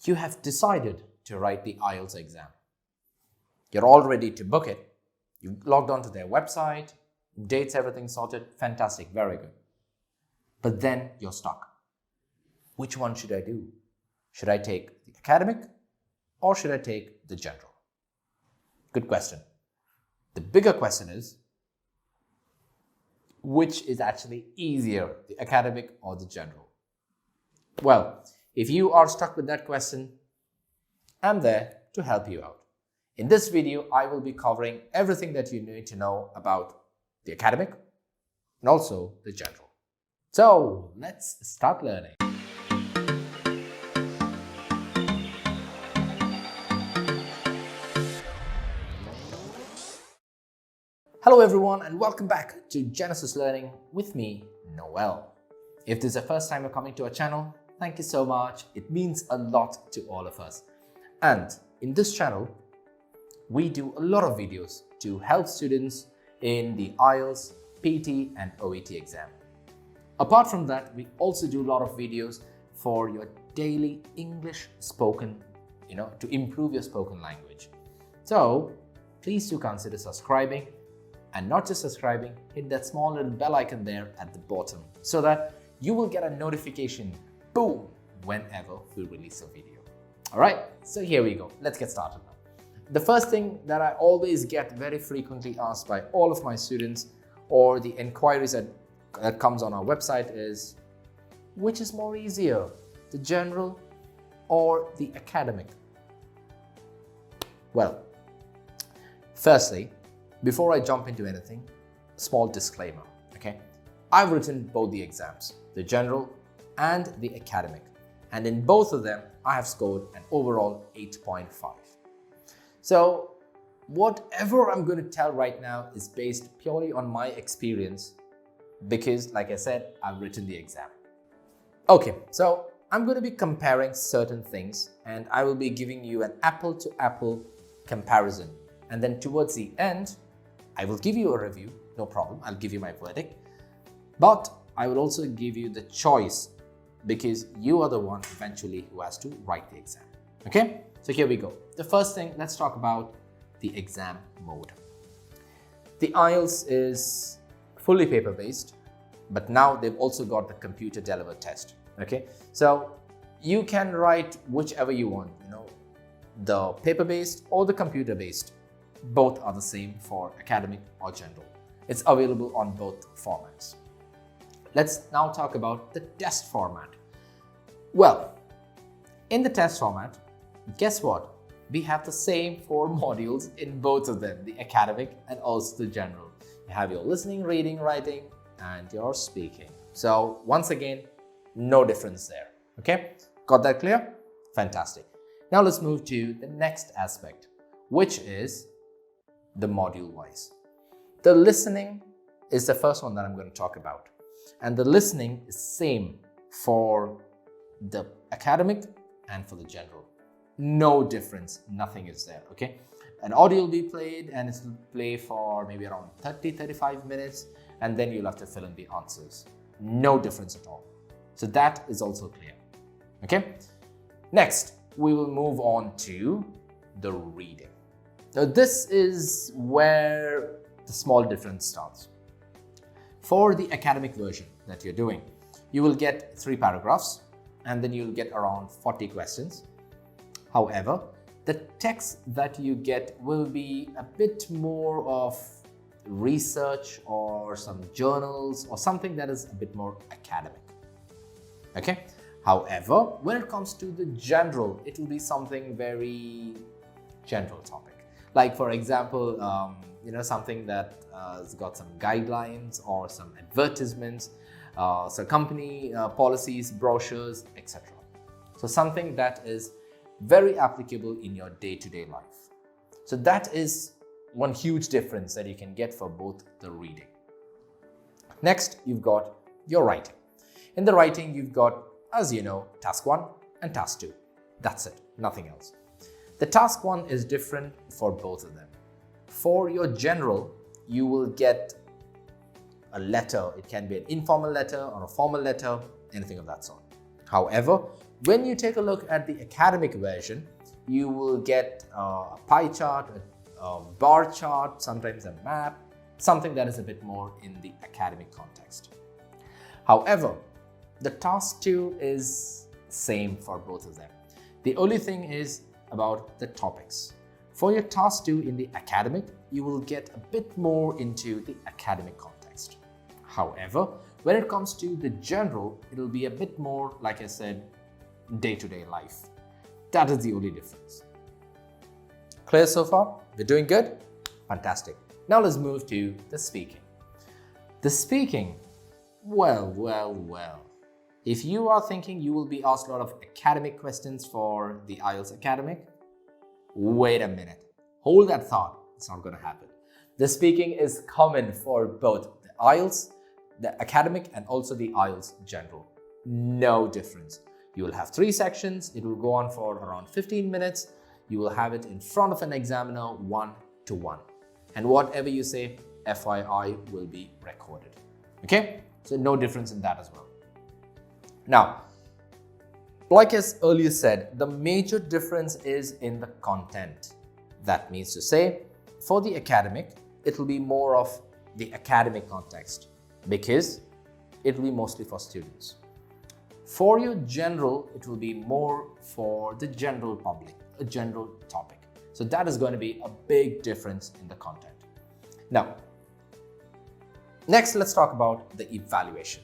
you have decided to write the IELTS exam. You're all ready to book it. You've logged onto their website, dates, everything sorted. Fantastic, very good. But then you're stuck. Which one should I do? Should I take the academic or should I take the general? Good question. The bigger question is, which is actually easier, the academic or the general? Well, if you are stuck with that question, I'm there to help you out. In this video, I will be covering everything that you need to know about the academic and also the general. So let's start learning. Hello everyone and welcome back to Genesis Learning with me, Noel. If this is the first time you're coming to our channel, thank you so much. It means a lot to all of us. And in this channel, we do a lot of videos to help students in the IELTS, PT and OET exam. Apart from that, we also do a lot of videos for your daily English spoken, to improve your spoken language. So please do consider subscribing. And not just subscribing, hit that small little bell icon there at the bottom so that you will get a notification, boom, whenever we release a video. All right, so here we go. Let's get started now. The first thing that I always get very frequently asked by all of my students or the inquiries that comes on our website is, which is more easier, the general or the academic? Well, firstly, before I jump into anything, small disclaimer, okay? I've written both the exams, the general and the academic. And in both of them, I have scored an overall 8.5. So whatever I'm going to tell right now is based purely on my experience because, like I said, I've written the exam. Okay, so I'm going to be comparing certain things and I will be giving you an apple-to-apple comparison. And then towards the end, I will give you a review, no problem, I'll give you my verdict, but I will also give you the choice because you are the one eventually who has to write the exam. Okay, so here we go. The first thing, let's talk about the exam mode. The IELTS is fully paper-based, but now they've also got the computer-delivered test. Okay, so you can write whichever you want, the paper-based or the computer-based. Both are the same for academic or general. It's available on both formats. Let's now talk about the test format. Well, in the test format, guess what? We have the same 4 modules in both of them, the academic and also the general. You have your listening, reading, writing, and your speaking. So once again, no difference there. Okay, got that clear? Fantastic. Now let's move to the next aspect, which is the module wise. The listening is the first one that I'm going to talk about. And the listening is same for the academic and for the general. No difference, nothing is there, okay? An audio will be played and it will play for maybe around 30-35 minutes and then you'll have to fill in the answers. No difference at all. So that is also clear, okay? Next, we will move on to the reading. Now this is where the small difference starts. For the academic version that you're doing, you will get 3 paragraphs and then you'll get around 40 questions. However, the text that you get will be a bit more of research or some journals or something that is a bit more academic. Okay? However, when it comes to the general, it will be something very general topic. Like for example, something that has got some guidelines or some advertisements, so company policies, brochures, etc. So something that is very applicable in your day-to-day life. So that is one huge difference that you can get for both the reading. Next, you've got your writing. In the writing, you've got, as you know, task 1 and task 2. That's it, nothing else. The task 1 is different for both of them. For your general, you will get a letter. It can be an informal letter or a formal letter, anything of that sort. However, When you take a look at the academic version, you will get a pie chart, a bar chart, sometimes a map, something that is a bit more in the academic context. However, the task 2 is same for both of them. The only thing is about the topics. For your task 2 in the academic, you will get a bit more into the academic context. However, when it comes to the general, it will be a bit more, like I said, day-to-day life. That is the only difference. Clear so far? We're doing good? Fantastic. Now let's move to the speaking. The speaking, well. If you are thinking you will be asked a lot of academic questions for the IELTS academic, wait a minute. Hold that thought. It's not going to happen. The speaking is common for both the IELTS, the academic, and also the IELTS general. No difference. You will have 3 sections. It will go on for around 15 minutes. You will have it in front of an examiner 1-to-1. And whatever you say, FYI, will be recorded. Okay? So no difference in that as well. Now, like as earlier said, the major difference is in the content. That means to say, for the academic, it will be more of the academic context because it will be mostly for students. For your general, it will be more for the general public, a general topic. So that is going to be a big difference in the content. Now, next let's talk about the evaluation.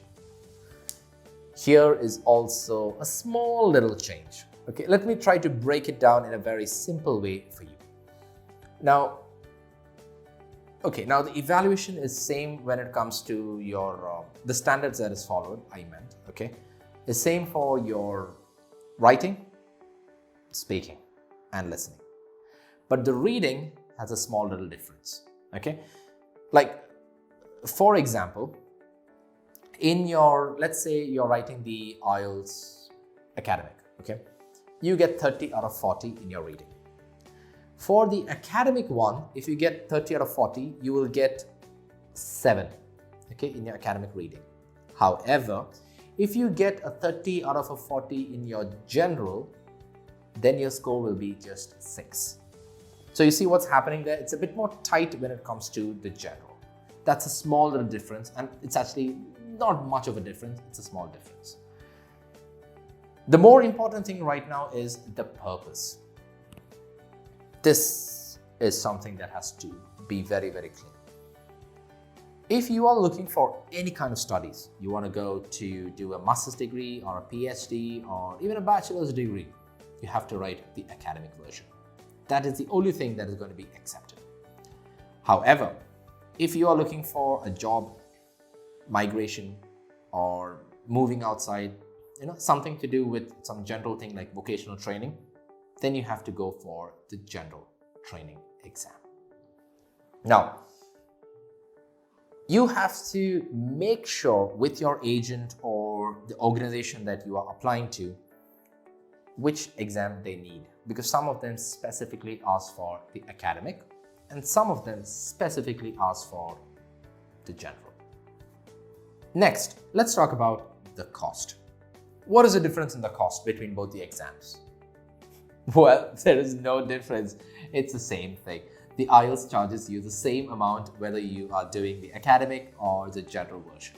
Here is also a small little change. Okay, let me try to break it down in a very simple way for you. Now the evaluation is same when it comes to your the standards that is followed. Okay, is same for your writing, speaking, and listening. But the reading has a small little difference. Okay, like for example, in your, let's say you're writing the IELTS academic, okay? You get 30 out of 40 in your reading. For the academic one, if you get 30 out of 40, you will get 7, okay, in your academic reading. However, if you get a 30 out of a 40 in your general, then your score will be just 6. So you see what's happening there? It's a bit more tight when it comes to the general. That's a small little difference, and it's actually not much of a difference, it's a small difference. The more important thing right now is the purpose. This is something that has to be very, very clear. If you are looking for any kind of studies, you want to go to do a master's degree or a PhD or even a bachelor's degree, you have to write the academic version. That is the only thing that is going to be accepted. However, if you are looking for a job, migration, or moving outside, something to do with some general thing like vocational training, then you have to go for the general training exam. Now, you have to make sure with your agent or the organization that you are applying to which exam they need, because some of them specifically ask for the academic and some of them specifically ask for the general. Next, let's talk about the cost. What is the difference in the cost between both the exams? Well, there is no difference. It's the same thing. The IELTS charges you the same amount whether you are doing the academic or the general version.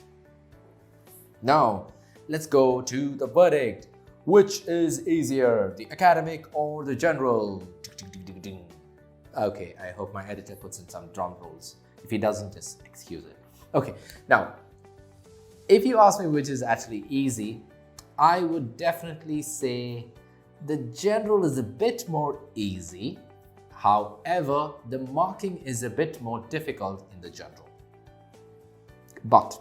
Now, let's go to the verdict. Which is easier, the academic or the general? Okay, I hope my editor puts in some drum rolls. If he doesn't, just excuse it. Okay, now, if you ask me which is actually easy, I would definitely say the general is a bit more easy. However, the marking is a bit more difficult in the general. But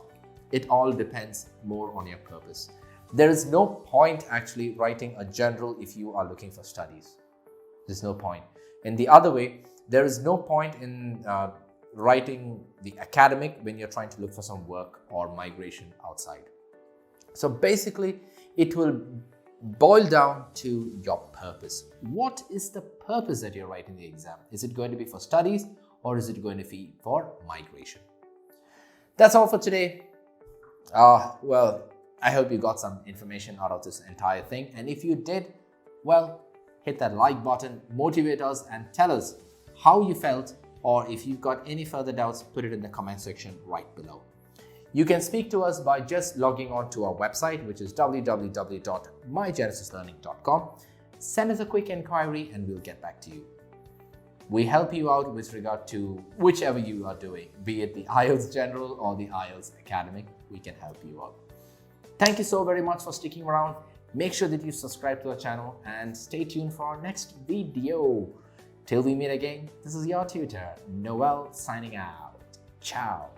it all depends more on your purpose. There is no point actually writing a general if you are looking for studies. There's no point. In the other way, there is no point in writing the academic when you're trying to look for some work or migration outside. So basically, it will boil down to your purpose. What is the purpose that you're writing the exam? Is it going to be for studies or is it going to be for migration? That's all for today. Well, I hope you got some information out of this entire thing. And if you did, well, hit that like button, motivate us and tell us how you felt, or if you've got any further doubts, put it in the comment section right below. You can speak to us by just logging on to our website, which is www.mygenesislearning.com. Send us a quick inquiry and we'll get back to you. We help you out with regard to whichever you are doing, be it the IELTS General or the IELTS Academic, we can help you out. Thank you so very much for sticking around. Make sure that you subscribe to our channel and stay tuned for our next video. Till we meet again, this is your tutor, Noel, signing out. Ciao.